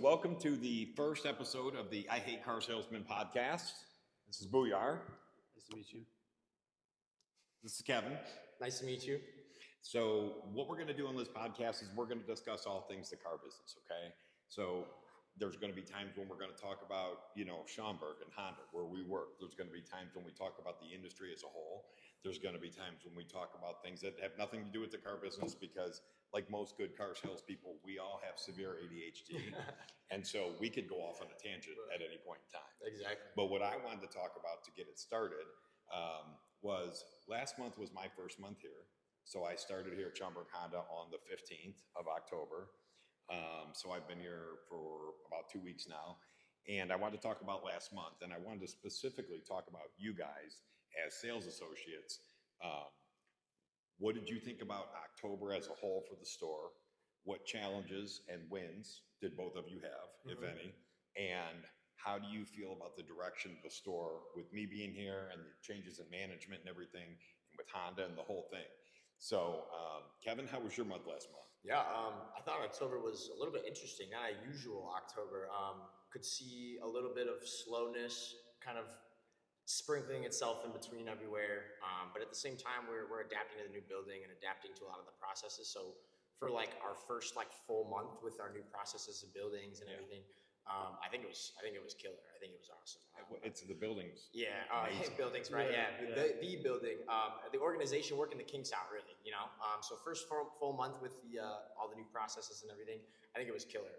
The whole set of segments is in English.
Welcome to the first episode of the I Hate Car Salesmen podcast. This is Bujar. Nice to meet you. This is Kevin. Nice to meet you. So what we're going to do on this podcast is we're going to discuss all things the car business, okay? So there's going to be times when we're going to talk about, Schaumburg and Honda, where we work. There's going to be times when we talk about the industry as a whole. There's going to be times when we talk about things that have nothing to do with the car business because, like most good car salespeople, we all have severe ADHD. And so we could go off on a tangent at any point in time. Exactly. But what I wanted to talk about to get it started was last month was my first month here. So I started here at Schaumburg Honda on the 15th of October. So I've been here for about 2 weeks now. And I wanted to talk about last month. And I wanted to specifically talk about you guys as sales associates. What did you think about October as a whole for the store? What challenges and wins did both of you have, if any? And how do you feel about the direction of the store with me being here and the changes in management and everything, and with Honda and the whole thing? So, Kevin, how was your month last month? Yeah, I thought October was a little bit interesting. Not a usual October. Could see a little bit of slowness kind of sprinkling itself in between everywhere. But at the same time, we're adapting to the new building and adapting to a lot of the processes. So for like our first full month with our new processes and buildings and everything, I think it was killer. I think it was awesome. It's the buildings. Yeah, buildings, right? Yeah. The building, the organization working the kinks out, really. So first full month with all the new processes and everything, I think it was killer.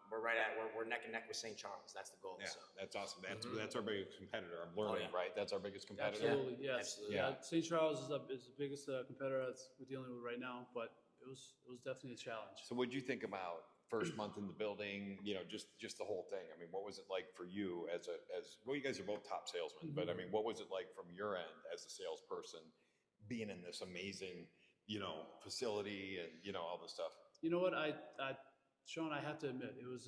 We're neck and neck with St. Charles. That's the goal. Yeah, so. that's awesome. That's our biggest competitor. I'm learning, right? That's our biggest competitor. Absolutely, yes. Absolutely. Yeah. St. Charles is the biggest competitor that we're dealing with right now, but it was definitely a challenge. So what did you think about first month in the building, just the whole thing? I mean, what was it like for you as well, you guys are both top salesmen, but I mean, what was it like from your end as a salesperson being in this amazing, facility and, all this stuff? You know what, Sean, I have to admit, it was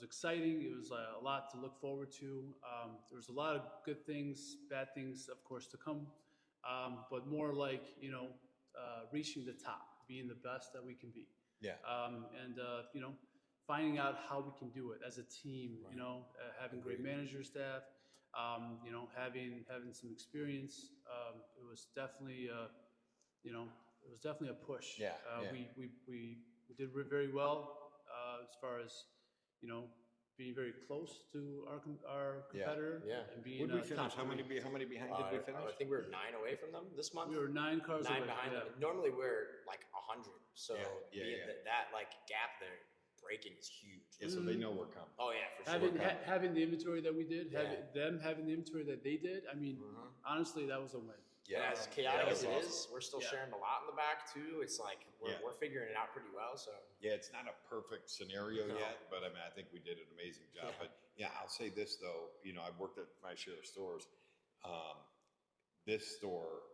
exciting. It was a lot to look forward to. There was a lot of good things, bad things, of course, to come, but more like, reaching the top, being the best that we can be. Yeah. Finding out how we can do it as a team, right. Having great manager staff, having some experience. It was definitely, a push. Yeah. We did very well as far as, being very close to our competitor. Yeah. And being What did we finish? How many behind did we finish? I think we were 9 away from them this month. We were 9 cars away. Behind them. Normally we're like 100. So that gap there breaking is huge. Yeah, so they know we're coming. Oh yeah, for sure. Having the inventory that we did, having the inventory that they did, I mean, honestly, that was a win. Yeah, and as chaotic as it is, we're still sharing a lot in the back too. It's like we're figuring it out pretty well. So it's not a perfect scenario yet, but I mean, I think we did an amazing job. But I'll say this though, I've worked at my share of stores. This store,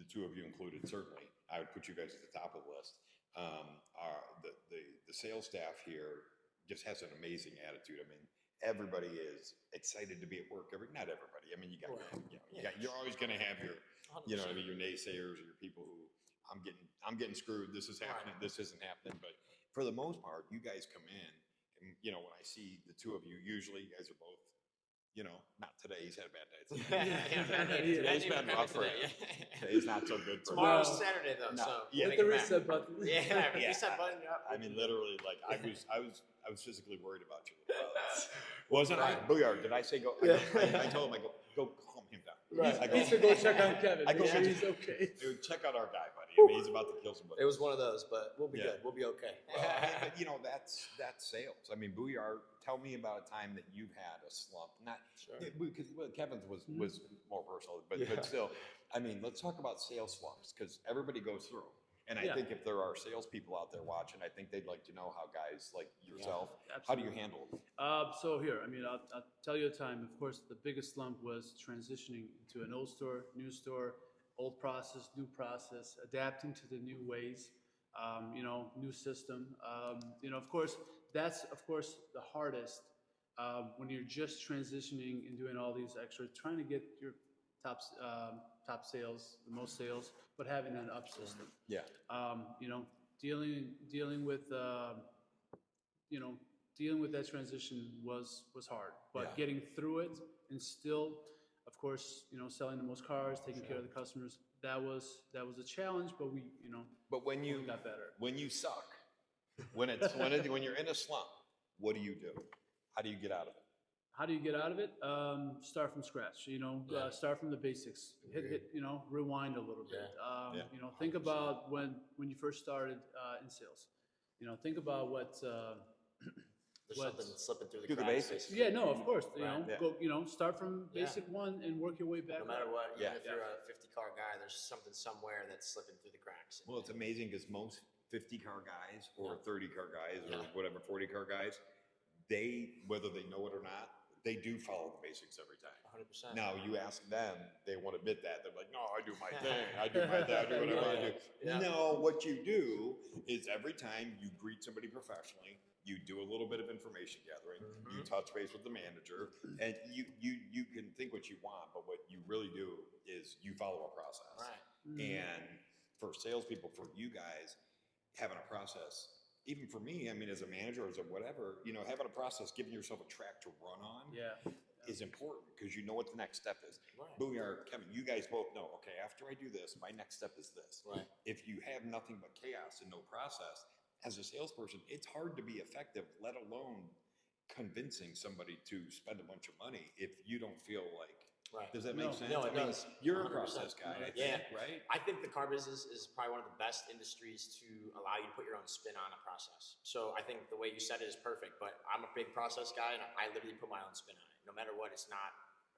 the two of you included, certainly, I would put you guys at the top of the list. The sales staff here just has an amazing attitude. I mean, everybody is excited to be at work. Not everybody. I mean, you're always going to have your, your naysayers or your people who I'm getting screwed. This is happening. This isn't happening. But for the most part, you guys come in, and when I see the two of you, usually you guys are both, not today. He's had a bad day. Today's been rough for him. Today's not so good for him. Tomorrow's Saturday though, so hit the reset button. Reset button. I mean, literally, I was physically worried about you. Wasn't I? Bujar, did I say go? I told him, go calm him down. Right. He said go check on Kevin. He's okay. Dude, check out our guy, buddy. I mean, he's about to kill somebody. It was one of those, but we'll be good. We'll be okay. But that's sales. I mean, Bujar, tell me about a time that you've had a slump. Because Kevin's was more personal, but still, I mean, let's talk about sales slumps because everybody goes through them. And I think if there are salespeople out there watching, I think they'd like to know how guys like yourself, how do you handle it? So here, I mean, I'll tell you a time. Of course, the biggest slump was transitioning to an old store, new store, old process, new process, adapting to the new ways, new system. Of course, that's the hardest when you're just transitioning and doing all these extra, trying to get your top sales, the most sales, but having an up system. Yeah. Dealing with dealing with that transition was hard, but Yeah. getting through it and still, of course, selling the most cars, taking care of the customers, that was a challenge, but we, But when you we got better. when you suck, when you're in a slump, what do? How do you get out of it? How do you get out of it? Start from scratch. Start from the basics. Hit. Rewind a little bit. Yeah. Think about when you first started in sales. Think about what. There's what- something slipping through the Do the cracks. basics. basically. Yeah, no, of course. Right. Go. Start from basic one and work your way back. No matter up. what, even Yeah. if you're a 50-car guy, there's something somewhere that's slipping through the cracks. Well, it's amazing because most 50-car guys or Yeah. 30-car guys or Yeah. whatever 40-car guys, whether they know it or not, they do follow the basics every time. 100%. Now you ask them, they won't admit that. They're like, no, I do my thing. I do my thing. I do what I want to do. Yeah. No, what you do is every time you greet somebody professionally, you do a little bit of information gathering. You touch base with the manager, and you can think what you want, but what you really do is you follow a process. Right. And for salespeople, for you guys, having a process, even for me, I mean, as a manager, as a whatever, having a process, giving yourself a track to run on is important because you know what the next step is. Right. Booyah, Kevin, you guys both know, okay, after I do this, my next step is this. Right. If you have nothing but chaos and no process, as a salesperson, it's hard to be effective, let alone convincing somebody to spend a bunch of money if you don't feel like. Right. Does that make No. sense? No, it I mean, does. you're a 100%. process guy, I Yeah. think, right? I think the car business is probably one of the best industries to allow you to put your own spin on a process. So I think the way you said it is perfect, but I'm a big process guy and I literally put my own spin on it. No matter what, it's not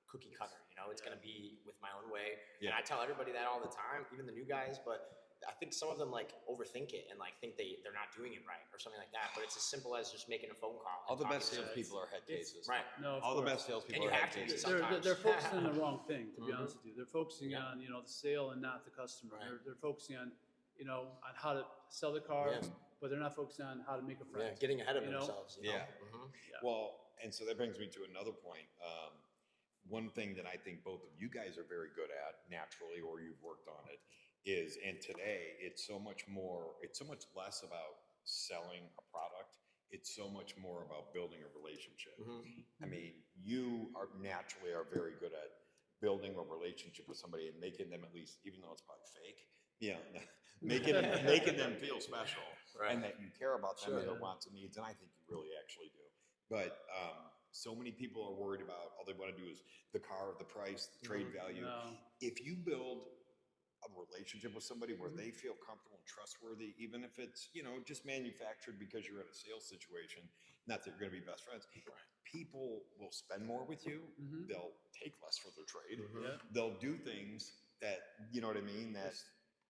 cookie cutter, it's going to be with my own way. And Yeah. I tell everybody that all the time, even the new guys, but I think some of them overthink it and think they're not doing it right or something like that. But it's as simple as just making a phone call. All and the best talking to- salespeople are head cases. Right. No, of All the course. best salespeople And you are head have to be cases. sometimes. They're focusing on the wrong thing, to be Mhm. honest with you. They're focusing Yeah. on the sale and not the customer. Right. They're focusing on on how to sell the car, Yeah. but they're not focusing on how to make a friend. Yeah, getting ahead of You know? themselves. Yeah. Mhm. Well, and so that brings me to another point. One thing that I think both of you guys are very good at naturally, or you've worked on it, is, and today it's so much less about selling a product. It's so much more about building a relationship. I mean, you are very good at building a relationship with somebody and making them, at least, even though it's probably fake, making them feel special Right. and that you care about them Sure. and their wants and needs. And I think you really actually do. But so many people are worried about all they want to do is the car, the price, the trade value. No. If you build a relationship with somebody where they feel comfortable and trustworthy, even if it's, just manufactured because you're in a sales situation, not that you're going to be best friends, people will spend more with you. Mhm. They'll take less for their trade. Yeah. They'll do things that, you know what I mean, that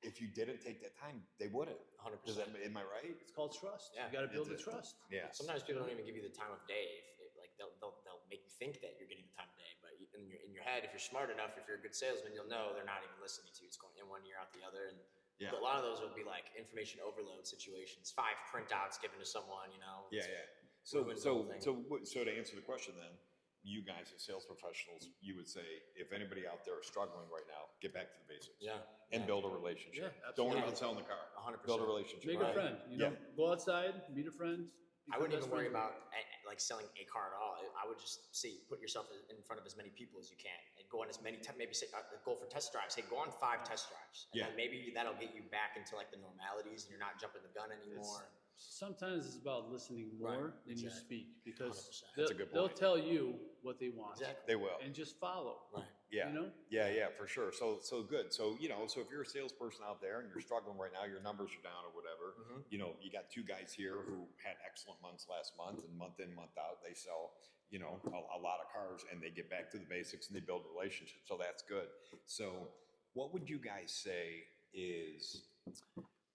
if you didn't take that time, they wouldn't. 100%. Am I right? It's called trust. Yeah. You got to build the It's- trust. Yeah. Sometimes people don't even give you the time of day. They'll make you think that you're getting the time of day, but in your head, if you're smart enough, if you're a good salesman, you'll know they're not even listening to you. It's going in one ear out the other, and Yeah. a lot of those will be information overload situations. 5 printouts given to someone, Yeah, yeah. So ruins the whole thing. to answer the question then, you guys as sales professionals, you would say if anybody out there is struggling right now, get back to the basics. Yeah. And build a relationship. Yeah, Don't worry absolutely. about selling the car. 100%. Build a relationship. Make right? a friend. Yeah. Go outside, meet a friend. I wouldn't become even worry best friends. about selling a car at all. I would just say put yourself in front of as many people as you can and go on as many maybe say go for test drives. Hey, go on 5 test drives. And Yeah. then maybe that'll get you back into the normalities and you're not jumping the gun anymore. Sometimes it's about listening Right, more than you exactly. speak, because 100%. That's a good they'll point. tell you what they want. Exactly. They will. And just follow. Right. Yeah. You know? Yeah, for sure. So good. So, so if you're a salesperson out there and you're struggling right now, your numbers are down or whatever, you got 2 guys here who had excellent months last month, and month in, month out, they sell, a lot of cars, and they get back to the basics and they build relationships. So that's good. So what would you guys say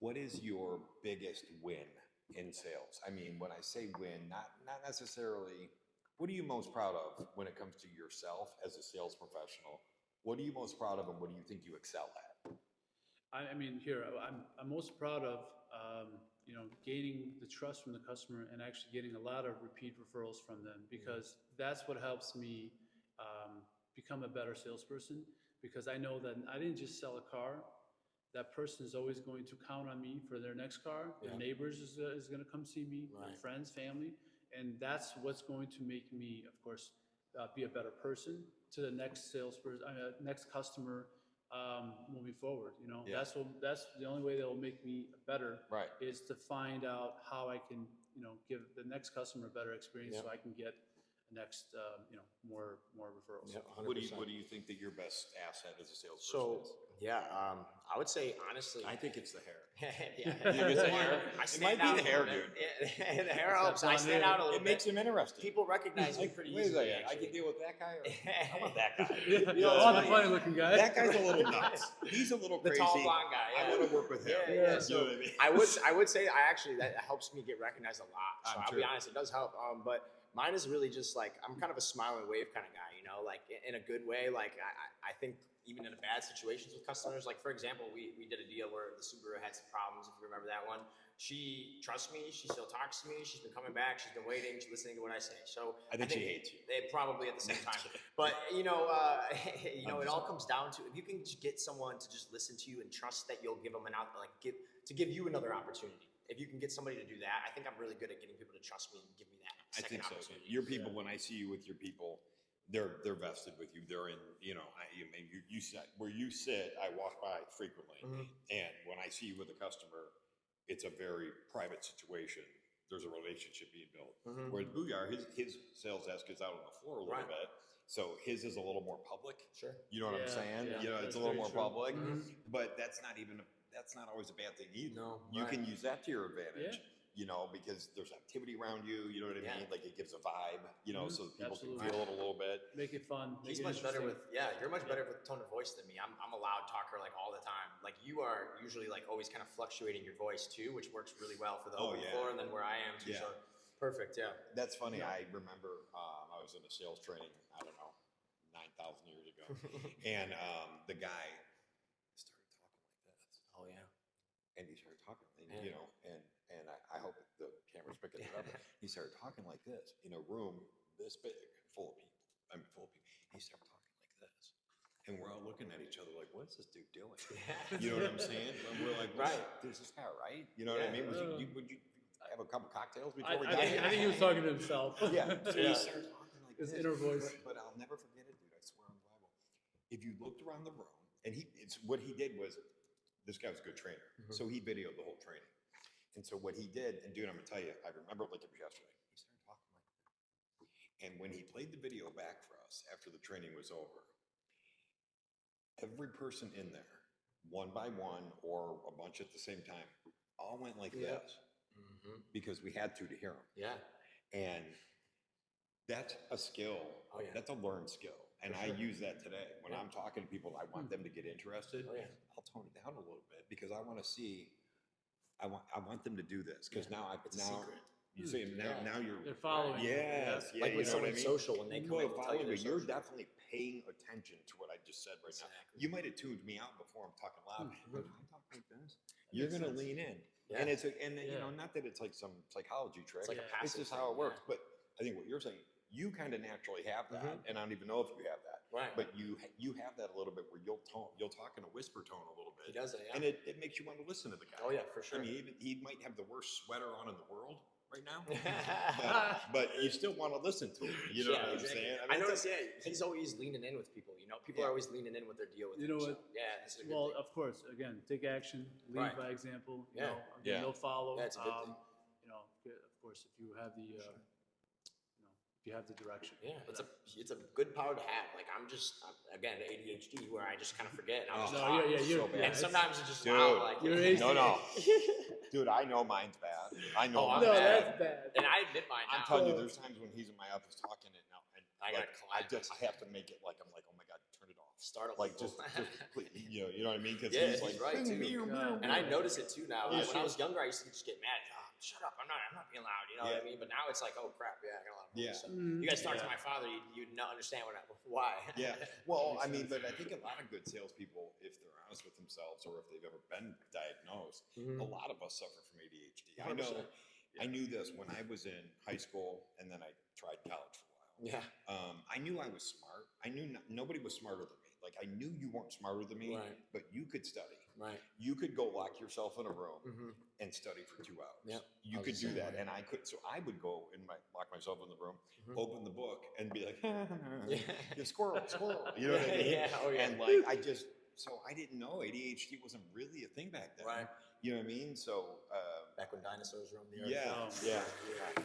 what is your biggest win in sales? I mean, when I say win, not necessarily, what are you most proud of when it comes to yourself as a sales professional? What are you most proud of, and what do you think you excel at? I mean, I'm most proud of, gaining the trust from the customer and actually getting a lot of repeat referrals from them, because that's what helps me become a better salesperson, because I know that I didn't just sell a car. That person is always going to count on me for their next car. Their Yeah. neighbors is going to come see me, their Right. friends, family, and that's what's going to make me, of course, be a better person to the next salesperson, next customer, moving forward. You know, Yeah. that's the only way that will make me better. Right. Is to find out how I can, you know, give the next customer a better experience, Yep. so I can get next, you know, more referrals. Yep, What do 100%. you think that your best asset as a salesperson So is? yeah, I would say honestly, I think it's the hair. yeah, You think it's the hair? I It stand might be out the a hair, little bit. dude. Yeah, the hair It's helps. that I blonde stand hair. out a little It bit. makes him interesting. People recognize me pretty Wait a easily. second, I actually. can deal with that guy. Or I want that guy. Yeah. You know, Oh, it's the funny. funny looking guy. That guy's a little nuts. He's a little The crazy. tall blonde guy. I Yeah. want to work with him. Yeah, Yeah. yeah. You So know what I mean? I would say that helps me get recognized a lot. So I'm I'll be sure. honest, it does help. But mine is really just like I'm kind of a smile and wave kind of guy, you know, like in a good way. Like I think even in bad situations with customers, like for example, we did a deal where the Subaru had some problems. If you remember that one, she trusts me. She still talks to me. She's been coming back. She's been waiting. She's listening to what I say. So I think she hates you. They probably at the same time. But you know, it all comes down to if you can just get someone to just listen to you and trust that you'll give them give you another opportunity. If you can get somebody to do that, I think I'm really good at getting people to trust me and give me that I second think so. opportunity. Your people, when I see you with your people, they're vested with you. They're in, you know, you sit where you sit. I walk by frequently, and when I see you with a customer, it's a very private situation. There's a relationship being built. Whereas Bujar, his sales desk is out on the floor a little Right. bit, so his is a little more public. Sure. You know what I'm Yeah, saying? yeah, You know, it's that's a little very more true. public, but that's not always a bad thing either. No, You right. can use that to your advantage. Yeah. You know, because there's activity around you. You know what I mean? Yeah. Like it gives a vibe. You know, so people Absolutely. can feel it a little bit. Make it fun. Make He's it much better interesting. you're much better with tone of voice than me. I'm a loud talker like all the time. Like you are usually like always kind of fluctuating your voice too, which works really well for the Oh, open yeah. floor and then where I am too. Yeah. So perfect, yeah. That's funny. I remember I was in a sales training. I don't know, 9,000 years ago, and the guy started talking like this. Oh yeah. And he started talking, and, Yeah. you know, and I hope the camera's picking it up. He started talking like this in a room this big, full of people. Full of people. He started talking like this, and we're all looking at each other like, "What's this dude doing?" You know what I'm saying? And we're like, Right. There's this guy, right? You know what I Yeah. mean? Would you have a couple cocktails before I, we I, got think, here? I think he was talking to himself. Yeah. So Yeah. he started talking like His this. inner voice. But I'll never forget it, dude. I swear on the Bible. If you looked around the room, and what he did was, this guy was a good trainer, so he videoed the whole training. And so what he did, and dude, I'm gonna tell you, I remember it like it was yesterday. He started talking like that. And when he played the video back for us after the training was over, every person in there, one by one or a bunch at the same time, all went like this because we had to hear him. Yeah. And that's a skill. Oh, yeah. That's a learned skill. And I use that today. When I'm talking to people, I want them to get interested. Oh, yeah. I'll tone it down a little bit because I want to see. I want them to do this because now It's a secret. you see now you're They're following. Yes, yeah, Like you with know what I someone mean? social when they come Well, in to tell you following, they're but you're social. definitely paying attention to what I just said right now. Exactly. You might have tuned me out before I'm talking loud. But I talk like this. That You're makes gonna sense. lean in, Yeah. and you know, Yeah. not that it's like some psychology trick. It's like a Yeah. It's passive just how it thing, works. But I think what you're saying, you kind of naturally have that, and I don't even know if you have that. Right. But you have that a little bit where you'll talk in a whisper tone a little bit. He does it, yeah. And it makes you want to listen to the guy. Oh, yeah, for sure. I mean, he might have the worst sweater on in the world right now, but you still want to listen to him. You know Yeah, what I'm exactly. saying? I mean, notice, he's always leaning in with people. You know, people Yeah. are always leaning in with their deal with You him. know so, what? yeah, this is a good Well, thing. of course, again, take action, lead Right. by example. You Yeah. know, again, Yeah. they'll follow. Yeah, it's a good thing. You know, of course, if you have the, you know, if you have the direction. Yeah, it's a good power to have. Like again ADHD where I just kind of forget and I'll just No, talk. you're so bad. And sometimes it's just Dude. loud, like You're No. Dude, I know mine's bad. I know Oh, I'm mine's No, bad. that's bad. and I admit mine now. I'm telling you, there's times when he's in my office talking it now, and I gotta I have to make it like I'm like, oh my god, turn it off. Startle Like people. just please, you know what I mean? Because Yeah, he's he's like, right, too. And I notice it too now. Yeah, Like, when I was younger, I used to just get mad. Oh, shut up! I'm not being loud. You know what I mean? But now it's like, oh crap! Yeah, I got a lot of Yeah. voice. So you guys talk to my father, you'd not understand why. Yeah. Well, I mean, but I think a lot of good salespeople, if they're honest with themselves or if they've ever been diagnosed, a lot of us suffer from ADHD. I know. 100%. I knew this when I was in high school, and then I tried college for a while. Yeah. I knew I was smart. I knew nobody was smarter than me. Like I knew you weren't smarter than me, Right. but you could study. Right. You could go lock yourself in a room Mm-hmm. and study for 2 hours. Yep. You I was could the do same that, way. and I could. So I would go and lock myself in the room, Mhm. open the book, and be like, Yeah. "You squirrel, squirrel." You know what I mean? Yeah. Oh yeah. And like so I didn't know ADHD wasn't really a thing back then. Right. You know what I mean? So Back when dinosaurs roamed the earth. yeah, Oh, yeah,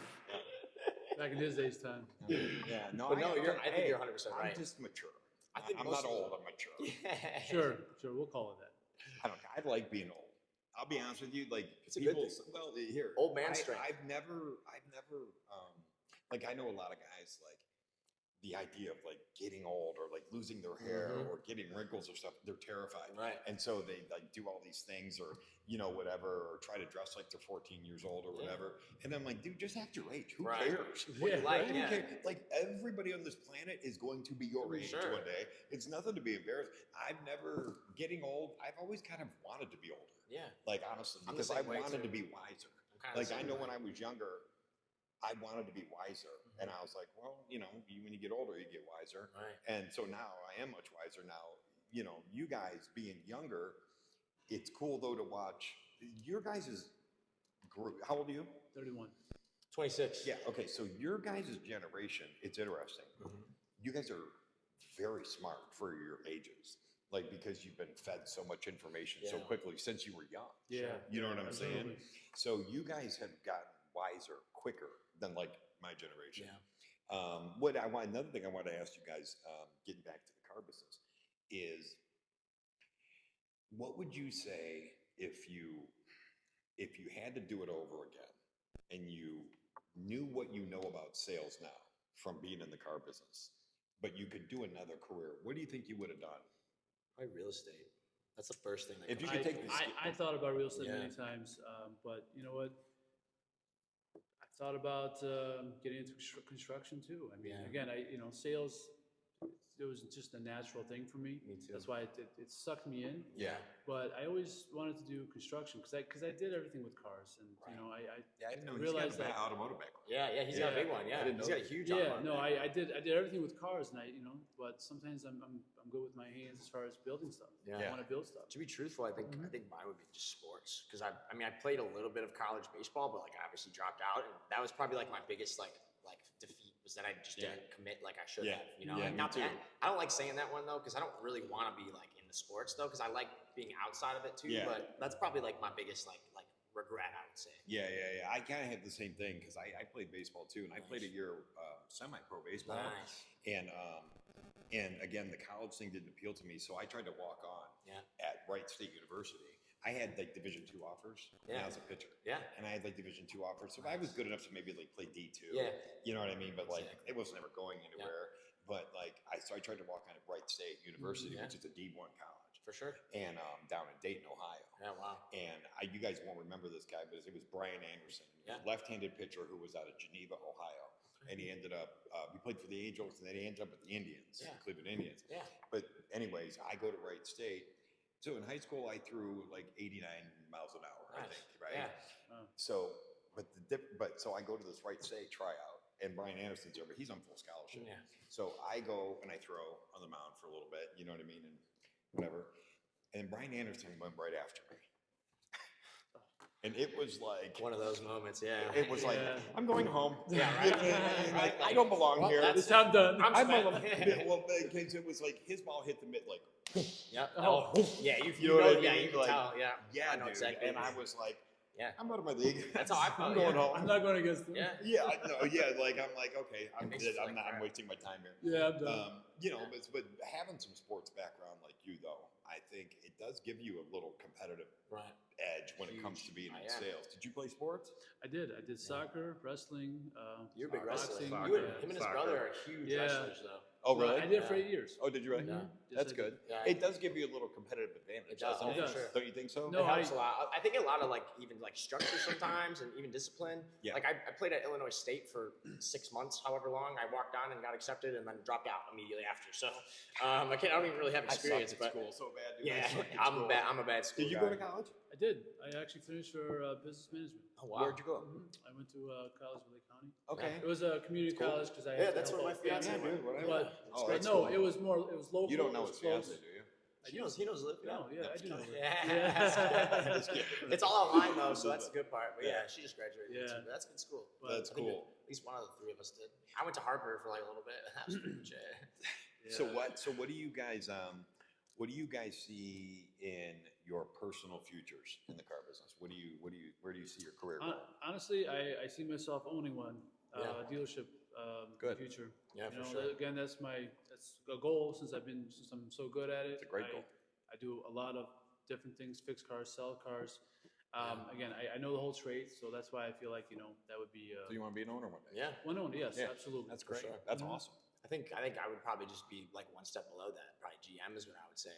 Back in his day's time. yeah. No, But no, I think you're 100% I'm right. just mature. I think I'm most not of old. them- I'm mature. Yeah. Sure, we'll call it that. I don't. I like being old. I'll be honest with you. Like It's a good people. thing. Well, here, Old man strength. I've never. Like I know a lot of guys like the idea of like getting old or like losing their hair Mhm. or getting wrinkles or stuff. They're terrified. Right. And so they like do all these things or whatever, or try to dress like they're 14 years old or Yeah. whatever. And I'm like, dude, just act your age. Who Right. cares? What you Yeah, like? right. Who Yeah. cares? Like everybody on this planet is going to be your age Sure. one day. It's nothing to be embarrassed. I've never getting old. I've always kind of wanted to be older. Yeah. Like honestly, I'm the because I same way, wanted too. to be wiser. I'm kinda Like the I same know way. when I was younger, I wanted to be wiser, and I was like, well, when you get older, you get wiser. Right. And so now I am much wiser now. You guys being younger, it's cool though to watch your guys' group. How old are you? 31. 26. Yeah. Okay. So your guys' generation, it's interesting. Mhm. You guys are very smart for your ages, like because you've been fed so much information so Yeah. quickly since you were young. Yeah. You know what I'm saying? Absolutely. So you guys have gotten wiser quicker than like my generation. Yeah. Another thing I want to ask you guys, getting back to the car business, is what would you say if you had to do it over again and you knew what you know about sales now from being in the car business, but you could do another career? What do you think you would have done? Probably real estate. That's the first thing that If you comes could to take mind. this- I thought about real estate Yeah. many times, but you know what? I thought about getting into construction too. I mean, Yeah. again, sales. It was just a natural thing for me. Me too. That's why it sucked me in. Yeah. But I always wanted to do construction because I did everything with cars, and Right. I Yeah, I didn't know I he's got realized a that. automotive background. Yeah, he's got a Yeah. big one. Yeah, I didn't he's know got a that. huge. Yeah, automotive no, background. I did everything with cars, and but sometimes I'm good with my hands as far as building stuff. Yeah. I want to build stuff. To be truthful, I think Mhm. mine would be just sports because I played a little bit of college baseball, but like I obviously dropped out, and that was probably like my biggest like defeat was that I just Yeah. didn't commit like I should Yeah. have. Yeah, And me not too. that I don't like saying that one though because I don't really want to be like in the sports though because I like being outside of it too. Yeah. But that's probably like my biggest like regret I would say. Yeah. I kind of have the same thing because I played baseball too, and I played a year semi-pro baseball. Nice. And again, the college thing didn't appeal to me, so I tried to walk on Yeah. at Wright State University. I had like Division II offers when Yeah. I was a pitcher, Yeah. and I had like Division II offers. So I was good enough to maybe like play D2. Yeah. You know what I mean? But like Exactly. it was never going anywhere. But like I tried to walk on at Wright State University, Yeah. which is a D1 college, For sure. and down in Dayton, Ohio. Yeah. Wow. And you guys won't remember this guy, but it was Brian Anderson, he was Yeah. a left-handed pitcher who was out of Geneva, Ohio. And he ended up, we played for the Angels, and then he ended up with the Indians, Yeah. Cleveland Indians. Yeah. But anyways, I go to Wright State. So in high school, I threw like 89 miles an hour, I Nice. think, right? Yeah. So, so I go to this Wright State tryout, and Brian Anderson's there, but he's on full scholarship. Yeah. So I go and I throw on the mound for a little bit, you know what I mean, and whatever. And Brian Anderson went right after me. And it was like, One of those moments. Yeah. it was like, Yeah. I'm going home. Yeah, right. Like, I don't belong Well, here. that's- I'm done. I'm Yeah, well, because it was like his ball hit the mid, like, Yep. Oh. Yeah. You You know what I Yeah. mean? You can Like, tell. Yeah. yeah, I know dude. exactly. And I was like, Yeah. I'm out of my league. That's how I felt, I'm going yeah. home. I'm not going against them. Yeah. Yeah, like I'm like, okay, I'm makes you feel I'm like not. I'm crap. wasting my time here. Yeah, I'm done. But having some sports background like you, though, I think it does give you a little competitive Right. edge when it comes to being in Yeah. sales. Did you play sports? I did soccer, wrestling. You're a big boxing. wrestler. Yeah. Him and his Soccer. brother are huge Yeah. wrestlers, though. Oh, really? I did it for Yeah. 8 years. Oh, did you? Really? Yeah. Yes, That's I good. Yeah. It does give you a little competitive advantage. It does. doesn't It does. For sure. Don't you think so? No, It helps I- a lot. I think a lot of like even like structure sometimes and even discipline. Yeah. Like I played at Illinois State for 6 months, however long. I walked on and got accepted and then dropped out immediately after. So I don't even really have I sucked experience, at but school so bad. Dude. I yeah, sucked at I'm school. bad. I'm a bad school Did you guy. go to college? I did. I actually finished for business management. Oh wow. Where'd you go? I went to college in Lake County. Okay. It was a community Cool. college because I Yeah, had to that's help where my out fiance family. went. whatever. But Oh, but that's no, cool. it was local. You don't know it was his fiance, close. do you? He knows Liv. No, yeah, I do know. Yeah. It's all online though, so that's the good part. But yeah, she just graduated. Yeah. Too, but that's good school. That's I think cool. At least one of the three of us did. I went to Harper for like a little bit. That was pretty much it. So what do you guys see in your personal futures in the car business? Where do you see your career going? Honestly, I see myself owning one dealership Good. future. Yeah, you know, for sure. Again, that's a goal since I'm so good at it. It's a great goal. I do a lot of different things: fix cars, sell cars. Again, I know the whole trade, so that's why I feel like that would be. So you want to be an owner one day? Yeah. One owner, yes, Yeah, absolutely. That's great. sure. That's awesome. I think I would probably just be like one step below that. Probably GM is what I would say.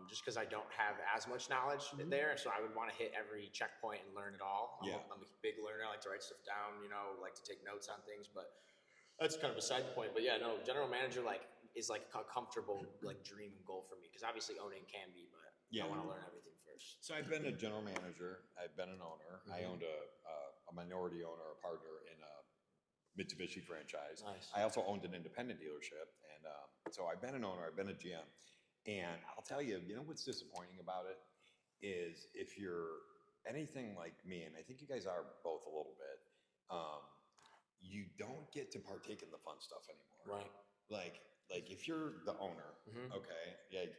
Just because I don't have as much knowledge there, so I would want to hit every checkpoint and learn it all. I'm a big learner. I like to write stuff down. Like to take notes on things, but that's kind of beside the point. But yeah, no, general manager is like a comfortable dream and goal for me because obviously owning can be, but I want to learn everything first. So I've been a general manager. I've been an owner. I owned a minority owner, a partner in a Mitsubishi franchise. Nice. I also owned an independent dealership, and so I've been an owner. I've been a GM, and I'll tell you, what's disappointing about it is if you're anything like me, and I think you guys are both a little bit, you don't get to partake in the fun stuff anymore. Right. Like if you're the owner, okay,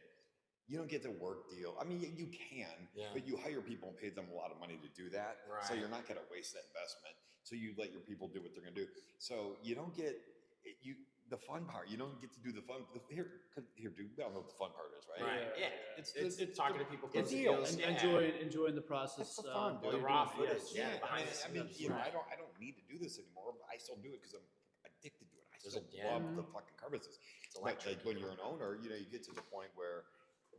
you don't get the work deal. I mean, you can, but you hire people and pay them a lot of money to do that. Right. So you're not going to waste that investment. So you let your people do what they're going to do. So you don't get the fun part. You don't get to do the fun. Here, dude. We all know what the fun part is, right? Right. Yeah. It's talking to people. It's closing deals. Enjoying the process. That's the fun, dude. The raw Yes. footage. Yeah. I mean, Right. I don't need to do this anymore, but I still do it because I'm addicted to it. I still Yeah. love the fucking car business. It's But electric. when you're an owner, you get to the point where,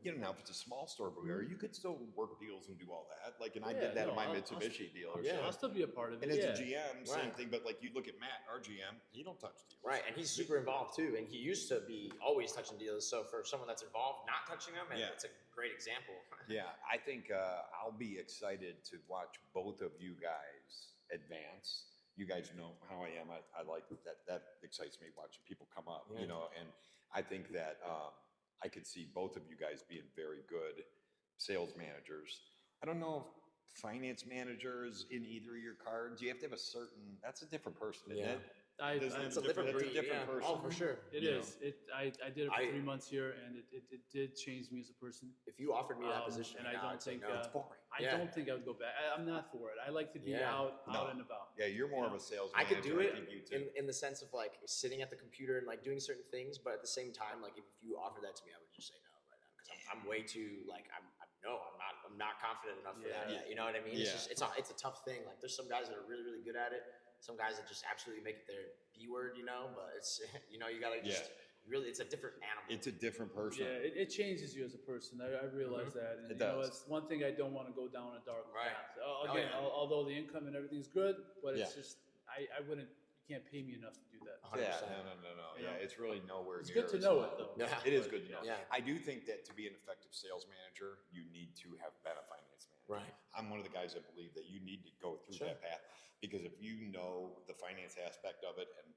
now if it's a small store, you could still work deals and do all that. And I did that in my Mitsubishi dealership. I'll still be a part of it. And as yeah. a GM, same Right. thing. But you look at Matt, our GM, he don't touch deals. Right, and he's super involved too, and he used to be always touching deals. So for someone that's involved, not touching them, it's a great example. Yeah, I think I'll be excited to watch both of you guys advance. You guys know how I am. I like that. That excites me watching people come up. And I think that I could see both of you guys being very good sales managers. I don't know if finance managers in either of your cards. You have to have a certain. That's a different person, isn't it? It's a different breed. person. Oh, for sure. It is. I did it for 3 months here, and it did change me as a person. If you offered me that position, and right I now, don't I'd say think no. It's boring. I don't think I would go back. I'm not for it. I like to be out and about. Yeah, you're more of a sales I manager. could do it think you too. in the sense of sitting at the computer and doing certain things, but at the same time, if you offered that to me, I would just say no right now because I'm way too I'm not confident enough for that yet. You know what I mean? Yeah. It's a tough thing. There's some guys that are really really good at it. Some guys that just absolutely make it their B word, but it's you gotta just really it's a different animal. It's a different person. Yeah, it changes you as a person. I realize that. And, It does. It's one thing I don't want to go down a dark path. Again, although the income and everything's good, but it's just I wouldn't. You can't pay me enough to do that. 100%. Yeah, no. Yeah, it's really nowhere It's near. good to know it though. Yeah. It is good to know. Yeah. I do think that to be an effective sales manager, you need to have been a finance manager. Right. I'm one of the guys that believe that you need to go through that path because if you know the finance aspect of it and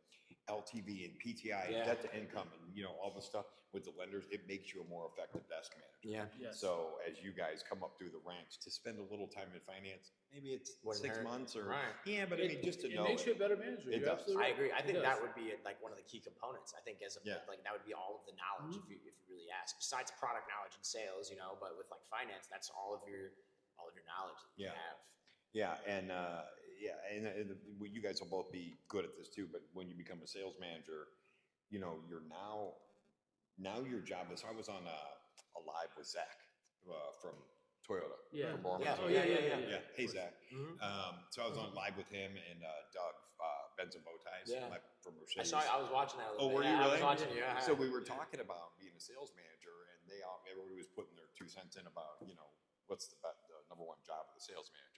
LTV and PTI and debt to income and all the stuff with the lenders, it makes you a more effective desk manager. Yeah. Yes. So as you guys come up through the ranks, to spend a little time in finance, maybe it's 6 months or but I mean just to know it makes you a better manager. It You're does. absolutely I right. agree. I think It that does. would be one of the key components. I think that would be all of the knowledge if you really ask. Besides product knowledge and sales, but with finance, that's all of your knowledge that you have. Yeah, and you guys will both be good at this too. But when you become a sales manager, you're now your job is. I was on a live with Zach from Toyota. Yeah. From Borman. Yeah. Hey Zach. So I was on live with him and Doug Benz and Bow Ties from Mercedes. I was watching that a little Oh, were bit. you really? I was watching you. So we were talking about being a sales manager, and everybody was putting their 2 cents in about what's the number one job of the sales manager.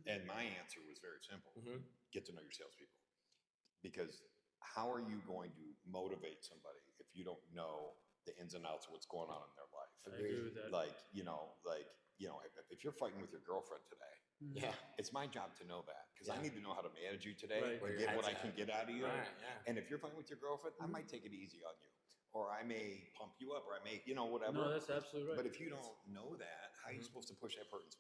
And my answer was very simple: get to know your salespeople, because how are you going to motivate somebody if you don't know the ins and outs of what's going on in their life? I agree with that. If you're fighting with your girlfriend today, it's my job to know that because I need to know how to manage you today and get what I can get out of you. Right, yeah. And if you're fighting with your girlfriend, I might take it easy on you. or I may pump you up, or I may, whatever. No, that's absolutely right. But if you don't know that, how are you supposed to push that person's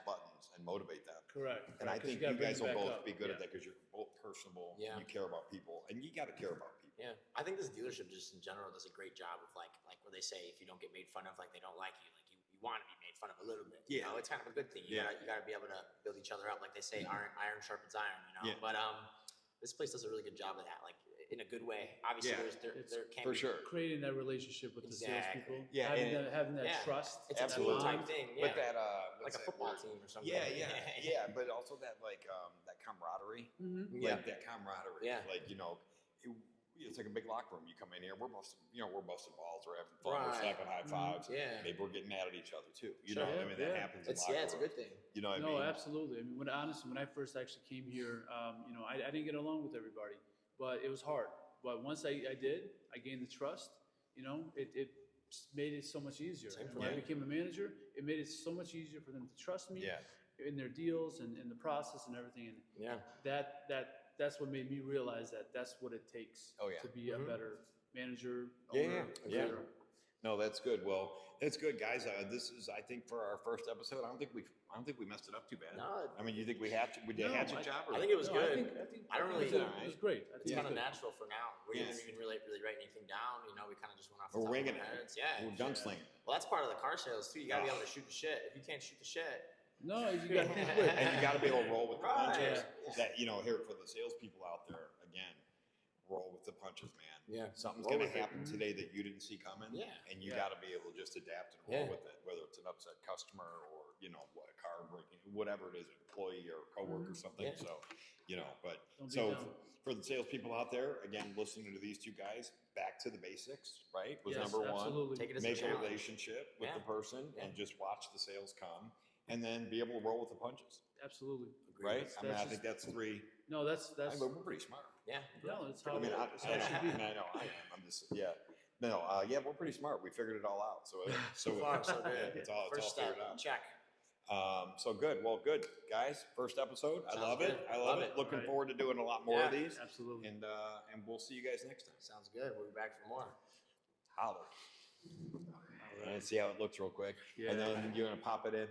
buttons and motivate them? Correct. And I 'cause think gotta you guys bring will it back both up. be good Yeah. at that because you're both personable. Yeah. And you care about people, and you got to care about people. Yeah, I think this dealership just in general does a great job of like where they say if you don't get made fun of, like they don't like you, like you want to be made fun of a little bit. Yeah. It's kind of a good thing. You gotta be able to build each other up, like they say, iron sharpens iron. Yeah. But this place does a really good job of that, like in a good way. Obviously, there can For be sure. Creating that relationship with the salespeople. Yeah, having that yeah. trust. It's a that team Absolutely. type bond. thing. But Yeah. that like what's a that football word? team or something. Yeah. But also that that camaraderie, Yeah. like that camaraderie. Yeah. Like it's like a big locker room. You come in here, we're busting balls, we're having fun, we're Right. slapping high fives. Yeah. Maybe we're getting mad at each other too. You Sure. know, I mean that Yeah. happens. In It's locker it's a rooms. good thing. You know what I No, mean? absolutely. I mean, when I first actually came here, I didn't get along with everybody, but it was hard. But once I did, I gained the trust. It made it so much easier. Same for When I me. became a manager, it made it so much easier for them to trust me Yeah. in their deals and in the process and everything. And Yeah. that's what made me realize that that's what it takes Oh, yeah. to be a better manager. Yeah, owner, yeah. etc. No, that's good. Well, that's good, guys. This is, I think, for our first episode. I don't think we messed it up too bad. No. I mean, you think we did a No, hatchet job? Or? I think it was No, good. I don't really. It was great. I think It's it kind was of good. natural for now. We Yes. didn't even really write anything down. We kind of just went off the We're top winging of our it. heads. Yeah. We're gunslinging. Well, that's part of the car sales too. You gotta be Oh. able to shoot the shit. If you can't shoot the shit, No, you got to be quick. And you got to be able to roll with the Right. punches. Yeah. That here for the salespeople out there, again, roll with the punches, man. Yeah. Something's Roll going to with it. happen today that you didn't see coming. Yeah. And you Yeah. got to be able to just adapt and roll Yeah. with it, whether it's an upset customer or what, a car breaking, whatever it is, an employee or coworker or something. Yeah. So, but Don't be so dumb. for the salespeople out there, again, listening to these two guys, back to the basics, right? Was Yes, number one. absolutely. Take it as Make a a challenge. relationship with Yeah. the person Yeah. and just watch the sales come, and then be able to roll with the punches. Absolutely. Right? That's I mean, I just- think that's three. No, that's We're pretty smart. Yeah. no, that's how, I mean, that's how it should be. I know I am. I'm just, we're pretty smart. We figured it all out. So, So far, so good. It's all First figured step, out. check. So good. Well, good guys. First episode. I Sounds love good. it. I love it. Looking Right. forward to doing a lot more of Yeah. these. Absolutely. And we'll see you guys next time. Sounds good. We'll be back for more. Holler. Let's see how it looks real quick. Yeah. And then you're gonna pop it in.